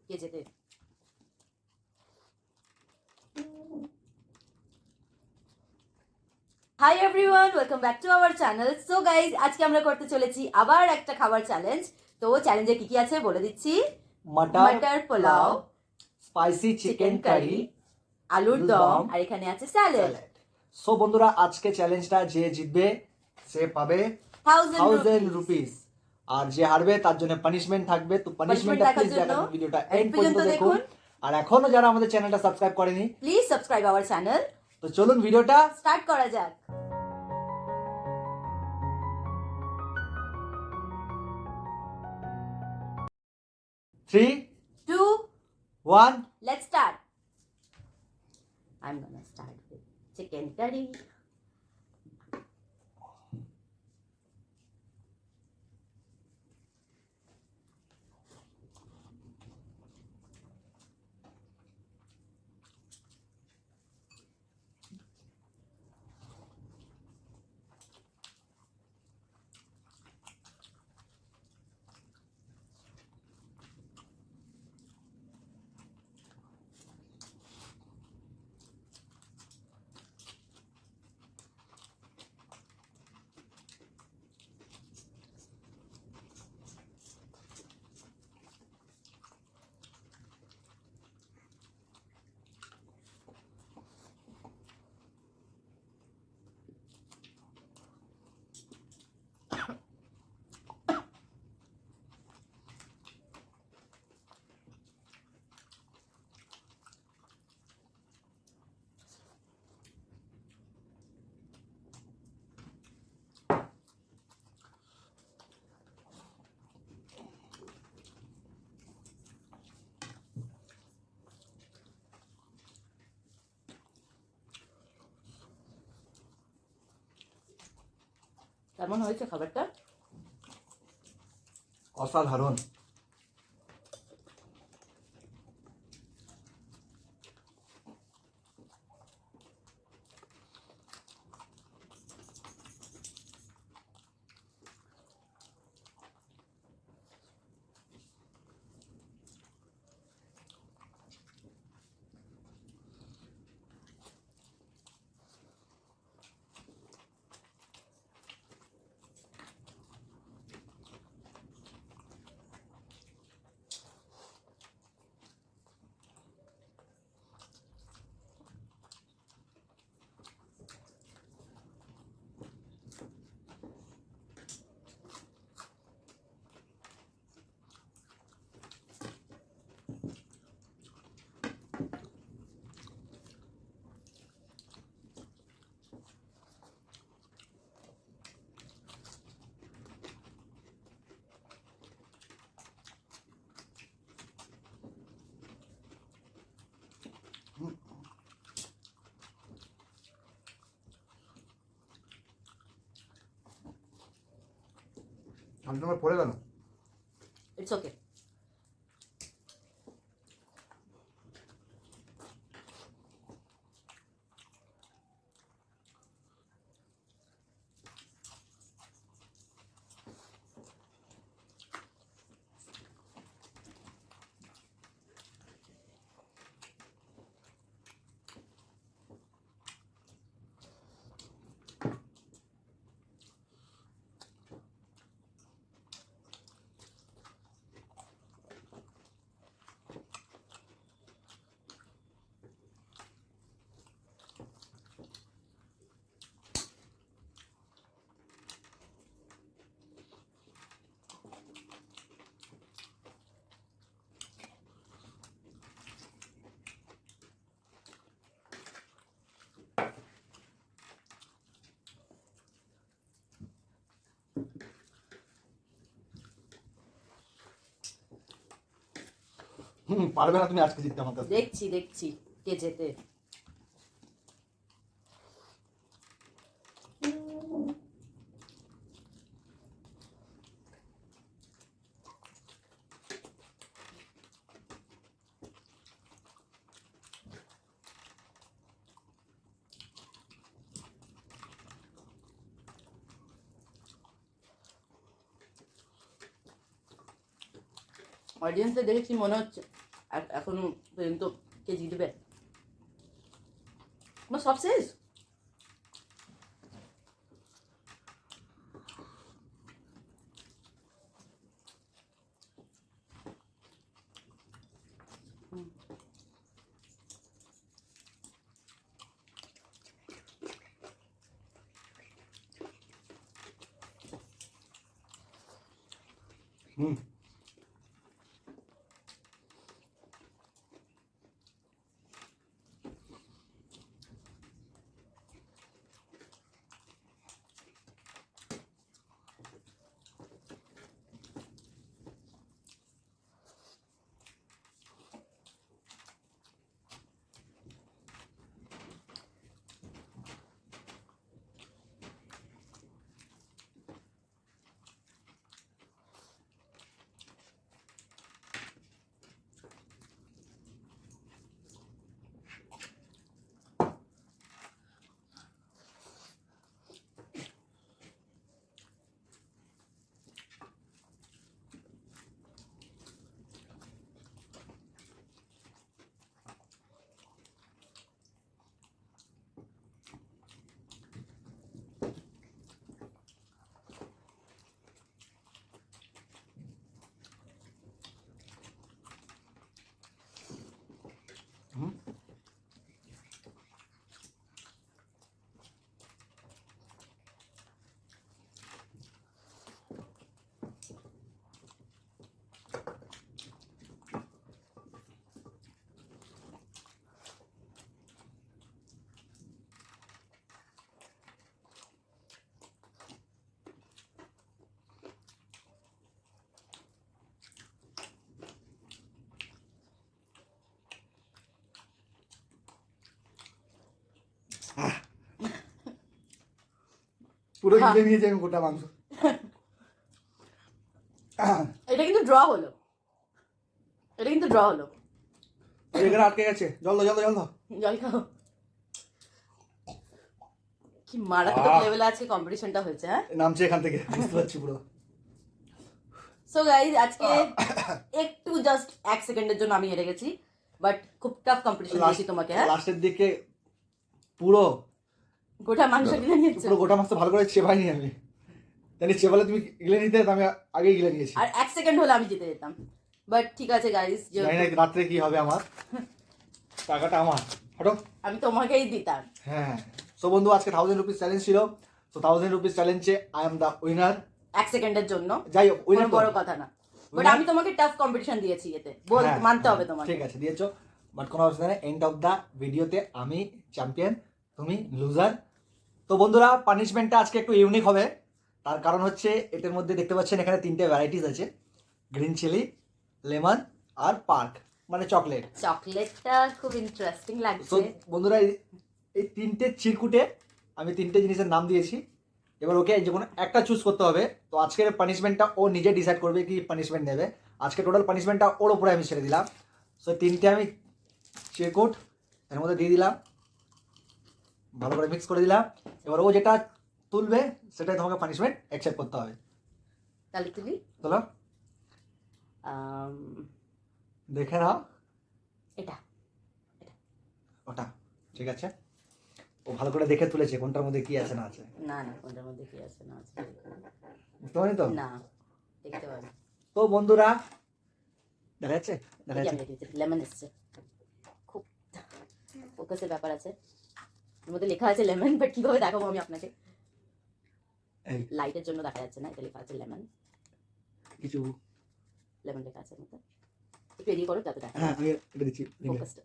কে যেতে hi everyone, welcome back to our channel. So guys, আজকে আমরা করতে চলেছি আবার একটা খাবার চ্যালেঞ্জ। তো চ্যালেঞ্জে কি কি আছে বলে দিচ্ছি। মটর পোলাও, স্পাইসি চিকেন কারি, আলুর দম, আর এখানে আছে স্যালাড। সো বন্ধুরা, আজকে চ্যালেঞ্জটা যে জিতবে সে পাবে 1000 রুপিস, আর যে হারবে তার জন্য পানিশমেন্ট থাকবে। তো পানিশমেন্টটা দেখার প্লিজ জন্য দেখার ভিডিওটা end এন্ড পর্যন্ত পর্যন্ত দেখুন। আর এখনো যারা আমাদের চ্যানেলটা সাবস্ক্রাইব করেনি, প্লিজ সাবস্ক্রাইব আওয়ার চ্যানেল। তো চলুন ভিডিওটা স্টার্ট করা যাক। Three 2 1 let's start. I'm gonna start with chicken curry. কেমন হয়েছে খাবারটা? অসাধারণ। আমি তোমার পড়ে গেল। It's okay. পারবে না তুমি আজকে জিততে আমার কাছে। দেখছি কে যেতে। অডিয়েন্সে দেখে কি মনে হচ্ছে এখন পর্যন্ত কে জিতবে? আমার সব শেষ। হুম হুম পুরো হ্যাঁ। গিলে নিয়েছি আমি গোটা মাংস। এটা কিন্তু ড্র হলো। এটা কিন্তু ড্র হলো। এখানে আটকে গেছে, জল দাও জল দাও জল দাও। জল খাও। কি মারাত্মক লেভেলে আছে কম্পিটিশনটা হয়েছে। হ্যাঁ, নামছে এখান থেকে, বুঝতে পারছি পুরো। সো গাইজ আজকে একটু জাস্ট 1 সেকেন্ডের জন্য আমি হেরে গেছি, বাট খুব টাফ কম্পিটিশন দিয়েছি তোমাকে। হ্যাঁ, লাস্টের দিকে পুরো গোটা মাংস কিনে নিয়েছো। পুরো গোটা মাংস ভালো করে চেবাইনি আমি, জানি চেবালে তুমি গিলে নিতে, তো আমি আগেই গিলে নিয়েছি। আর 1 সেকেন্ড হলে আমি জিতে যেতাম, বাট ঠিক আছে গাইজ, জানি না রাত্রে কি হবে আমার, টাকাটা আমার, হটো। আমি তোমাকেই দিতাম। হ্যাঁ, সো বন্ধু আজকে 1000 রুপিস চ্যালেঞ্জ ছিল। সো 1000 রুপিস চ্যালেঞ্জে আই এম দ্য উইনার। 1 সেকেন্ডের জন্য যাই হোক, কোনো উইনার বড় কথা না, বাট আমি তোমাকে টাফ কম্পিটিশন দিয়েছি, এতে মানতে হবে তোমাকে। ঠিক আছে, দিয়েছো, বাট কোনো অবস্থা নেই। এন্ড অফ দ্য ভিডিওতে আমি চ্যাম্পিয়ন, তুমি লুজার। তো বন্ধুরা, পানিশমেন্টটা আজকে একটু ইউনিক হবে। তার কারণ হচ্ছে এটার মধ্যে দেখতে পাচ্ছেন এখানে 3টে ভ্যারাইটিস আছে, গ্রিন চিলি, লেমন আর পার্ক, মানে চকলেট। চকলেটটা খুব ইন্টারেস্টিং তো লাগছে। বন্ধুরা, এই 3টে চিরকুটে আমি 3টে জিনিসের নাম দিয়েছি। এবার ওকে যে কোনো একটা চুজ করতে হবে। তো আজকের পানিশমেন্টটা ও নিজে ডিসাইড করবে কি পানিশমেন্ট নেবে। আজকে টোটাল পানিশমেন্টটা ওর উপরে আমি ছেড়ে দিলাম। সো 3টে আমি চিরকুট এর মধ্যে দিয়ে দিলাম, ভালো করে মিক্স করে দিলাম। এবার ও যেটা তুলবে সেটাই তোমাকে পানিশমেন্ট অ্যাকসেপ্ট করতে হবে। তাহলে তুলি চলো দেখে নাও। এটা ওটা ঠিক আছে, ও ভালো করে দেখে তুলেছে কোনটার মধ্যে কি আছে না আছে। না না, কোনটার মধ্যে কি আছে না আছে বুঝতে পারি তো না, দেখতে পারি। তো বন্ধুরা, দেখা যাচ্ছে দেখা যাচ্ছে লেমন এসছে, খুব ফোকাসের ব্যাপার আছে। এর মধ্যে লেখা আছে লেমন, বাট কিভাবে দেখাবো আমি আপনাকে? এই লাইটের জন্য দেখা যাচ্ছে না, এটা লেখা আছে লেমন, কিছু লেমন লেখা আছে মধ্যে। একটু এদিকে করো যাতে দেখা হ্যাঁ আমি এটা দিচ্ছি, ফোকাসটা।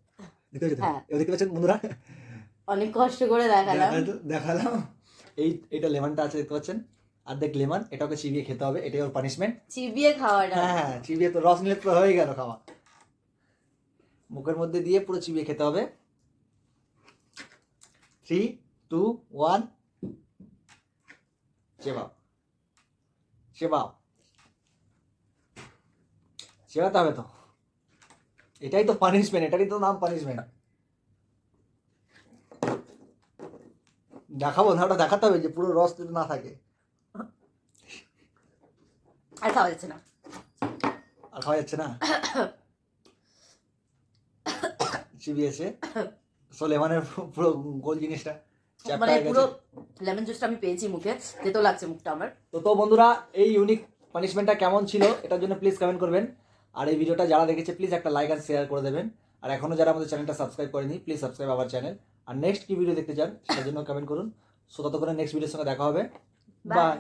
দেখতে পাচ্ছেন? হ্যাঁ। এবার দেখতে পাচ্ছেন বন্ধুরা, অনেক কষ্ট করে দেখালাম। দেখালাম। এইটা লেমনটা আছে, দেখতে পাচ্ছেন, অর্ধেক লেমন। এটাকে চিবিয়ে খেতে হবে, এটাই ওর পানিশমেন্ট। চিবিয়ে খাওয়াটা? হ্যাঁ, চিবিয়ে তো রস নিলে তো হয়ে গেল খাওয়া। মুখের মধ্যে দিয়ে পুরো চিবিয়ে খেতে হবে। 3, 2, 1, চেবাও চেবাও, চেবাতে হবে তো, এটাই তো পানিশমেন্ট, এটারই তো নাম পানিশমেন্ট। দেখাবো না, ওটা দেখাতে হবে যে পুরো রস না থাকে। আর খাওয়া যাচ্ছে না। আর খাওয়া যাচ্ছে না চিবিয়েছে সো লেমনের পুরো গোল জিনিসটা চ্যাপটা মানে হয়ে পুরো গেছে। লেমন জুসটা আমি পেয়েছি মুখে, তেতো লাগছে মুখটা আমার। তো বন্ধুরা এই ইউনিক পানিশমেন্টটা কেমন ছিল এটার জন্য প্লিজ কমেন্ট করবেন। আর এই ভিডিওটা যারা দেখেছে প্লিজ একটা লাইক আর শেয়ার করে দেবেন। আর এখনো যারা আমাদের চ্যানেলটা সাবস্ক্রাইব করেনি প্লিজ সাবস্ক্রাইব আওয়ার চ্যানেল। আর নেক্সট কি ভিডিও দেখতে চান সেটার জন্য কমেন্ট করুন। সো ততক্ষণে নেক্সট ভিডিওর সঙ্গে দেখা হবে। Bye. বাই।